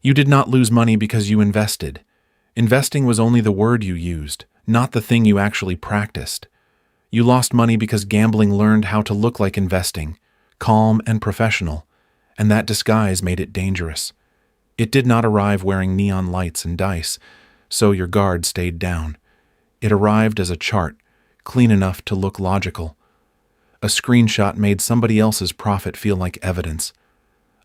You did not lose money because you invested. Investing was only the word you used, not the thing you actually practiced. You lost money because gambling learned how to look like investing, calm and professional, and that disguise made it dangerous. It did not arrive wearing neon lights and dice, so your guard stayed down. It arrived as a chart, clean enough to look logical. A screenshot made somebody else's profit feel like evidence.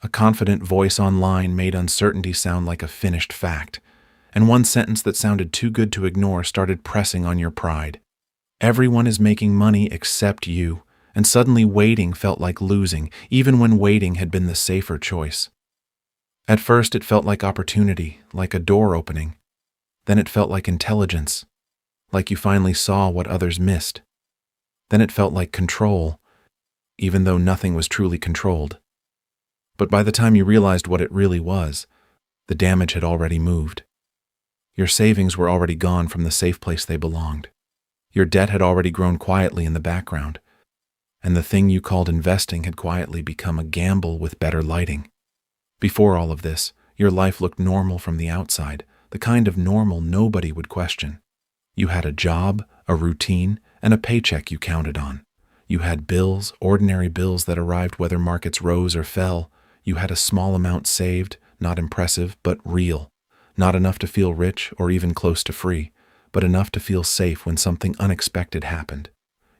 A confident voice online made uncertainty sound like a finished fact, and one sentence that sounded too good to ignore started pressing on your pride. Everyone is making money except you, and suddenly waiting felt like losing, even when waiting had been the safer choice. At first it felt like opportunity, like a door opening. Then it felt like intelligence, like you finally saw what others missed. Then it felt like control, even though nothing was truly controlled. But by the time you realized what it really was, the damage had already moved. Your savings were already gone from the safe place they belonged. Your debt had already grown quietly in the background, and the thing you called investing had quietly become a gamble with better lighting. Before all of this, your life looked normal from the outside, the kind of normal nobody would question. You had a job, a routine, and a paycheck you counted on. You had bills, ordinary bills that arrived whether markets rose or fell. You had a small amount saved, not impressive, but real. Not enough to feel rich or even close to free, but enough to feel safe when something unexpected happened.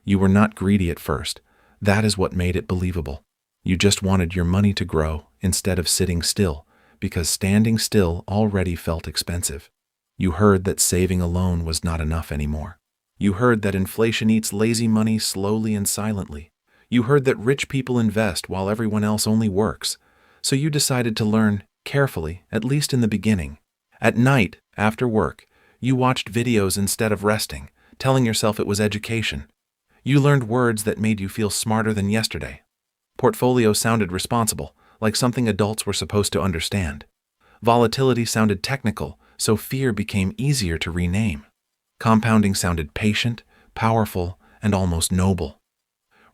You were not greedy at first. That is what made it believable. You just wanted your money to grow instead of sitting still, because standing still already felt expensive. You heard that saving alone was not enough anymore. You heard that inflation eats lazy money slowly and silently. You heard that rich people invest while everyone else only works. So you decided to learn carefully, at least in the beginning. At night, after work, you watched videos instead of resting, telling yourself it was education. You learned words that made you feel smarter than yesterday. Portfolio sounded responsible, like something adults were supposed to understand. Volatility sounded technical, so fear became easier to rename. Compounding sounded patient, powerful, and almost noble.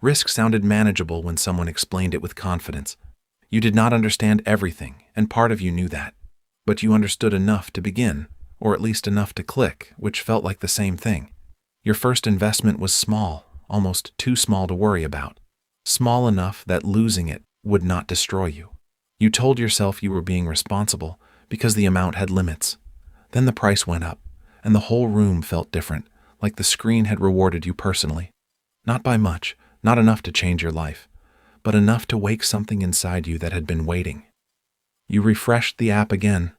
Risk sounded manageable when someone explained it with confidence. You did not understand everything, and part of you knew that. But you understood enough to begin, or at least enough to click, which felt like the same thing. Your first investment was small, almost too small to worry about. Small enough that losing it would not destroy you. You told yourself you were being responsible because the amount had limits. Then the price went up, and the whole room felt different, like the screen had rewarded you personally. Not by much, not enough to change your life, but enough to wake something inside you that had been waiting. You refreshed the app again,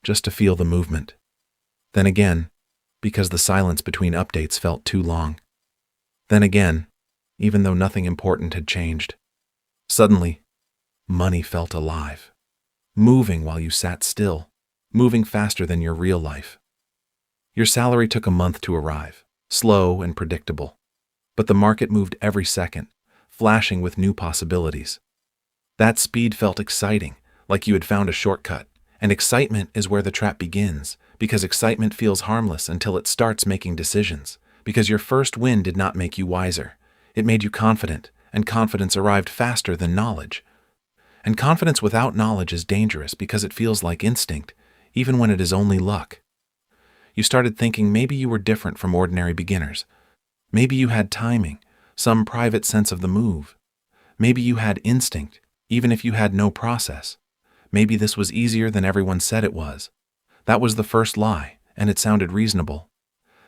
just to feel the movement. Then again, because the silence between updates felt too long. Then again, even though nothing important had changed. Suddenly, money felt alive, moving while you sat still, moving faster than your real life. Your salary took a month to arrive, slow and predictable, but the market moved every second, flashing with new possibilities. That speed felt exciting, like you had found a shortcut, and excitement is where the trap begins, because excitement feels harmless until it starts making decisions, because your first win did not make you wiser. It made you confident, and confidence arrived faster than knowledge. And confidence without knowledge is dangerous because it feels like instinct, even when it is only luck. You started thinking maybe you were different from ordinary beginners. Maybe you had timing, some private sense of the move. Maybe you had instinct, even if you had no process. Maybe this was easier than everyone said it was. That was the first lie, and it sounded reasonable.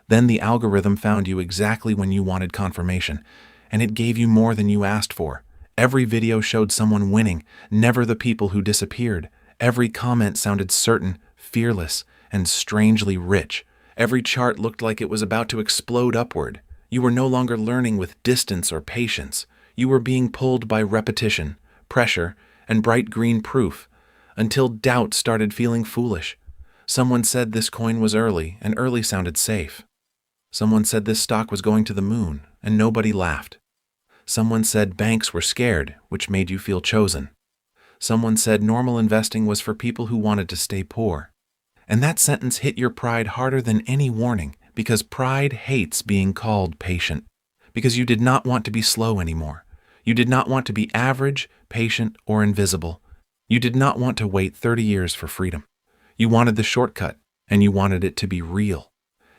Then the algorithm found you exactly when you wanted confirmation, and it gave you more than you asked for. Every video showed someone winning, never the people who disappeared. Every comment sounded certain, fearless, and strangely rich. Every chart looked like it was about to explode upward. You were no longer learning with distance or patience. You were being pulled by repetition, pressure, and bright green proof, until doubt started feeling foolish. Someone said this coin was early, and early sounded safe. Someone said this stock was going to the moon, and nobody laughed. Someone said banks were scared, which made you feel chosen. Someone said normal investing was for people who wanted to stay poor. And that sentence hit your pride harder than any warning, because pride hates being called patient. Because you did not want to be slow anymore. You did not want to be average, patient, or invisible. You did not want to wait 30 years for freedom. You wanted the shortcut, and you wanted it to be real.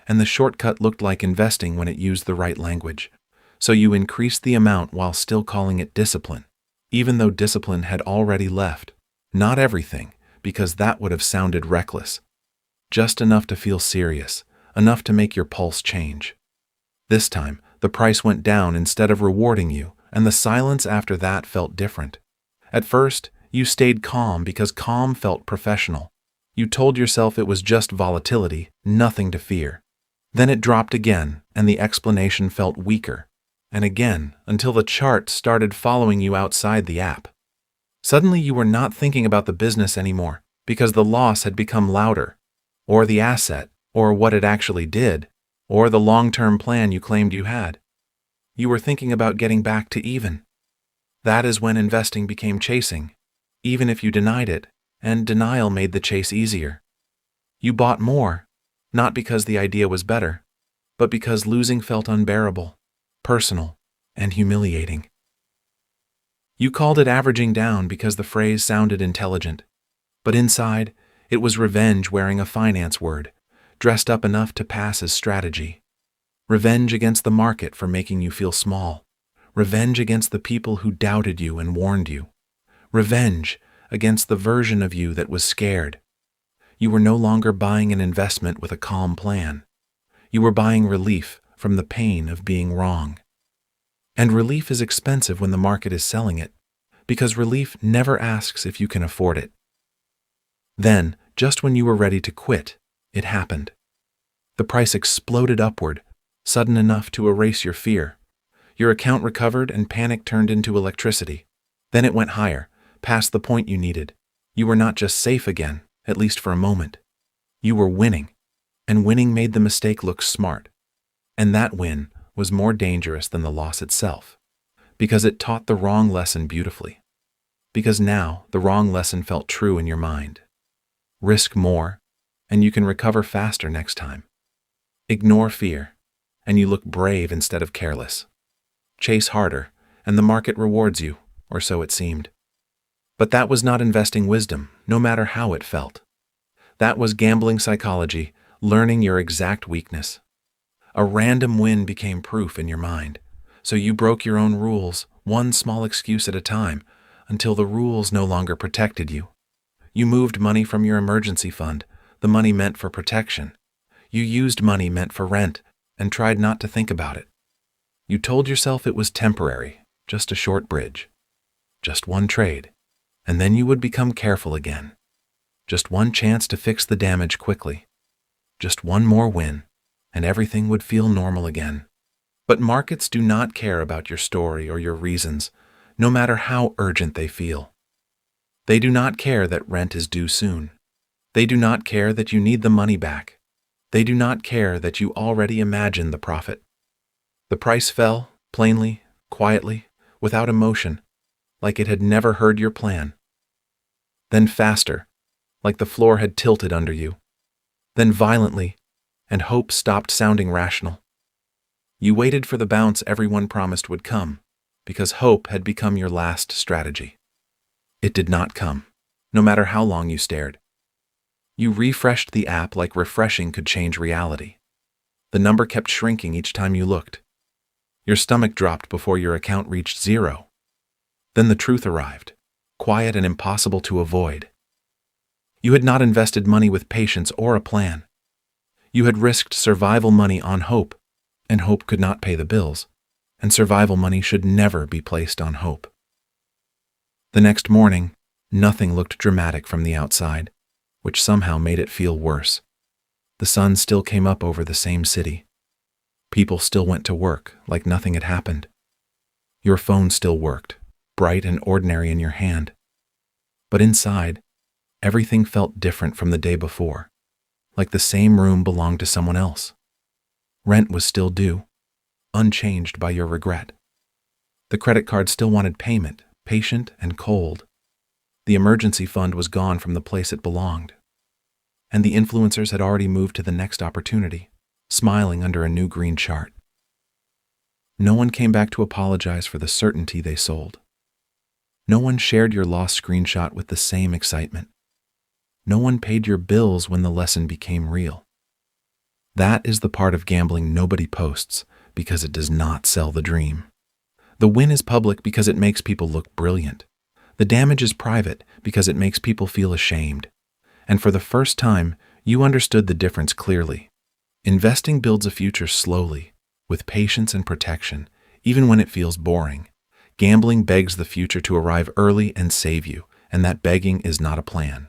And the shortcut looked like investing when it used the right language. So you increased the amount while still calling it discipline, even though discipline had already left. Not everything, because that would have sounded reckless. Just enough to feel serious, enough to make your pulse change. This time, the price went down instead of rewarding you, and the silence after that felt different. At first, you stayed calm because calm felt professional. You told yourself it was just volatility, nothing to fear. Then it dropped again, and the explanation felt weaker. And again, until the chart started following you outside the app. Suddenly you were not thinking about the business anymore, because the loss had become louder, or the asset, or what it actually did, or the long-term plan you claimed you had. You were thinking about getting back to even. That is when investing became chasing, even if you denied it, and denial made the chase easier. You bought more, not because the idea was better, but because losing felt unbearable, personal, and humiliating. You called it averaging down because the phrase sounded intelligent, but inside, it was revenge wearing a finance word, dressed up enough to pass as strategy. Revenge against the market for making you feel small. Revenge against the people who doubted you and warned you. Revenge against the version of you that was scared. You were no longer buying an investment with a calm plan. You were buying relief from the pain of being wrong. And relief is expensive when the market is selling it, because relief never asks if you can afford it. Then, just when you were ready to quit, it happened. The price exploded upward, sudden enough to erase your fear. Your account recovered and panic turned into electricity. Then it went higher, past the point you needed. You were not just safe again, at least for a moment. You were winning, and winning made the mistake look smart. And that win was more dangerous than the loss itself, because it taught the wrong lesson beautifully. Because now the wrong lesson felt true in your mind. Risk more, and you can recover faster next time. Ignore fear, and you look brave instead of careless. Chase harder, and the market rewards you, or so it seemed. But that was not investing wisdom, no matter how it felt. That was gambling psychology, learning your exact weakness. A random win became proof in your mind, so you broke your own rules, one small excuse at a time, until the rules no longer protected you. You moved money from your emergency fund, the money meant for protection. You used money meant for rent, and tried not to think about it. You told yourself it was temporary, just a short bridge, just one trade, and then you would become careful again. Just one chance to fix the damage quickly. Just one more win, and everything would feel normal again. But markets do not care about your story or your reasons, no matter how urgent they feel. They do not care that rent is due soon. They do not care that you need the money back. They do not care that you already imagine the profit. The price fell, plainly, quietly, without emotion, like it had never heard your plan. Then faster, like the floor had tilted under you. Then violently, and hope stopped sounding rational. You waited for the bounce everyone promised would come, because hope had become your last strategy. It did not come, no matter how long you stared. You refreshed the app like refreshing could change reality. The number kept shrinking each time you looked. Your stomach dropped before your account reached zero. Then the truth arrived, quiet and impossible to avoid. You had not invested money with patience or a plan. You had risked survival money on hope, and hope could not pay the bills, and survival money should never be placed on hope. The next morning, nothing looked dramatic from the outside, which somehow made it feel worse. The sun still came up over the same city. People still went to work like nothing had happened. Your phone still worked, bright and ordinary in your hand. But inside, everything felt different from the day before, like the same room belonged to someone else. Rent was still due, unchanged by your regret. The credit card still wanted payment, patient and cold. The emergency fund was gone from the place it belonged. And the influencers had already moved to the next opportunity, smiling under a new green chart. No one came back to apologize for the certainty they sold. No one shared your lost screenshot with the same excitement. No one paid your bills when the lesson became real. That is the part of gambling nobody posts because it does not sell the dream. The win is public because it makes people look brilliant. The damage is private because it makes people feel ashamed. And for the first time, you understood the difference clearly. Investing builds a future slowly, with patience and protection, even when it feels boring. Gambling begs the future to arrive early and save you, and that begging is not a plan.